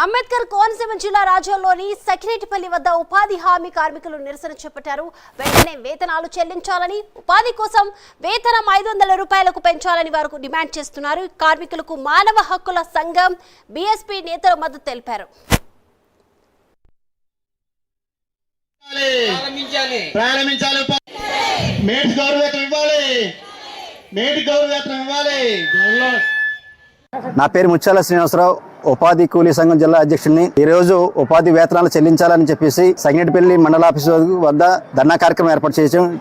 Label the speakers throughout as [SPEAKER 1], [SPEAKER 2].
[SPEAKER 1] అంబేద్కర్ కోనసీమ జిల్లా రాజోల్లోని సకినేటిపల్లి వద్ద ఉపాధి హామీ కార్మికులు నిరసన చేపట్టారు. వెంటనే వేతనాలు చెల్లించాలని, ఉపాధి కోసం వేతనం 500 రూపాయలకు పెంచాలని వారు డిమాండ్ చేస్తున్నారు. కార్మికులకు మానవ హక్కుల సంఘం బీఎస్పీ నేతలు మద్దతు తెలిపారు.
[SPEAKER 2] నా పేరు ముచ్చాల శ్రీనివాసరావు, ఉపాధి కూలీ సంఘం జిల్లా అధ్యక్షుడిని. ఈ రోజు ఉపాధి వేతనాలు చెల్లించాలని చెప్పేసి సకినేటిపల్లి మండల ఆఫీసు వద్ద ధర్నా కార్యక్రమం ఏర్పాటు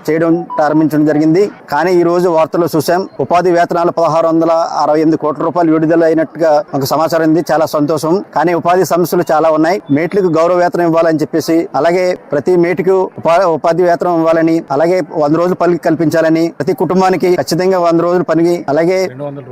[SPEAKER 2] చేయడం ప్రారంభించడం జరిగింది. కానీ ఈ రోజు వార్తల్లో చూసాం, ఉపాధి వేతనాలు 1668 కోట్ల రూపాయలు విడుదల అయినట్టుగా ఒక సమాచారం ఉంది. చాలా సంతోషం. కానీ ఉపాధి సమస్యలు చాలా ఉన్నాయి. మేట్లకు గౌరవ వేతనం ఇవ్వాలని చెప్పేసి, అలాగే ప్రతి మేటుకు ఉపాధి వేతనం ఇవ్వాలని, అలాగే 100 రోజులు పని కల్పించాలని, ప్రతి కుటుంబానికి ఖచ్చితంగా 100 రోజులు పని, అలాగే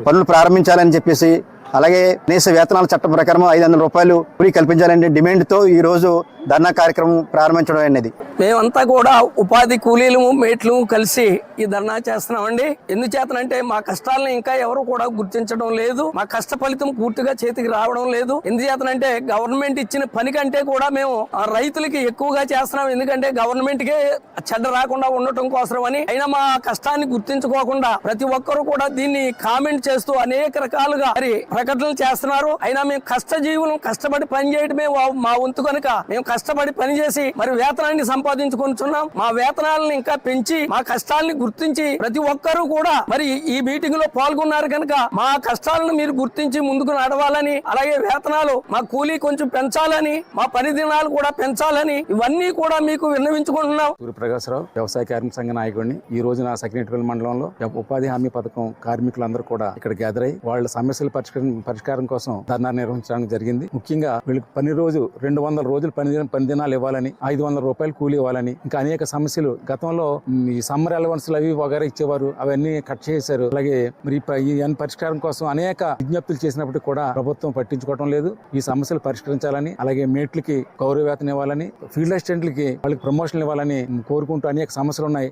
[SPEAKER 2] పనులు ప్రారంభించాలని చెప్పేసి, అలాగే కనీస వేతనాల చట్టం ప్రకారం 500 రూపాయలు కూలీ కల్పించాలనే డిమాండ్ తో ఈ రోజు ధర్నా కార్యక్రమం ప్రారంభించడం అనేది.
[SPEAKER 3] మేమంతా కూడా ఉపాధి కూలీలు మేట్లు కలిసి ఈ ధర్నా చేస్తున్నామండి. ఎందుచేతనంటే మా కష్టాలను ఇంకా ఎవరు కూడా గుర్తించడం లేదు. మా కష్ట ఫలితం పూర్తిగా చేతికి రావడం లేదు. ఎందుచేతనంటే గవర్నమెంట్ ఇచ్చిన పని కంటే కూడా మేము రైతులకి ఎక్కువగా చేస్తున్నాం. ఎందుకంటే గవర్నమెంట్ కి చెడ్డ రాకుండా ఉండటం కోసం అని. అయినా మా కష్టాన్ని గుర్తించుకోకుండా ప్రతి ఒక్కరు కూడా దీన్ని కామెంట్ చేస్తూ అనేక రకాలుగా ప్రకటనలు చేస్తున్నారు. అయినా మేము కష్టజీవులు కష్టపడి పని చేయడమే మా వంతు కనుక మేము కష్టపడి పని చేసి మరి వేతనాన్ని సంపాదించుకుంటున్నాం. మా వేతనాలను ఇంకా పెంచి మా కష్టాలని గుర్తించి ప్రతి ఒక్కరూ కూడా మరి ఈ మీటింగ్ లో పాల్గొన్నారు కనుక మా కష్టాలను మీరు గుర్తించి ముందుకు నడవాలని, అలాగే వేతనాలు మా కూలీ కొంచెం పెంచాలని, మా పని దినాలు కూడా పెంచాలని ఇవన్నీ కూడా మీకు విన్నవించుకుంటున్నాం.
[SPEAKER 4] సూర్యప్రకాశరావు, వ్యవసాయ కార్మిక సంఘ నాయకుడిని. ఈ రోజు నా సకినేటిపల్లి మండలంలో ఉపాధి హామీ పథకం కార్మికులందరూ కూడా ఇక్కడ గ్యాదర్ అయ్యి వాళ్ళ సమస్యల పరిష్కారం కోసం ధర్నా నిర్వహించడం జరిగింది. ముఖ్యంగా వీళ్ళకి పని రోజు 200 రోజులు పని దినాలు ఇవ్వాలని, 500 రూపాయలు కూలి ఇవ్వాలని, ఇంకా అనేక సమస్యలు గతంలో ఈ సమ్మర్ అలవెన్స్లు అవి వగైరా ఇచ్చేవారు, అవన్నీ కట్ చేశారు. అలాగే మరి ఈ పరిష్కారం కోసం అనేక విజ్ఞప్తులు చేసినప్పటికీ కూడా ప్రభుత్వం పట్టించుకోవడం లేదు. ఈ సమస్యలు పరిష్కరించాలని, అలాగే మేట్లకి గౌరవ వేతనం ఇవ్వాలని, ఫీల్డ్ అసిస్టెంట్లకి వాళ్ళకి ప్రమోషన్లు ఇవ్వాలని కోరుకుంటూ అనేక సమస్యలు ఉన్నాయి.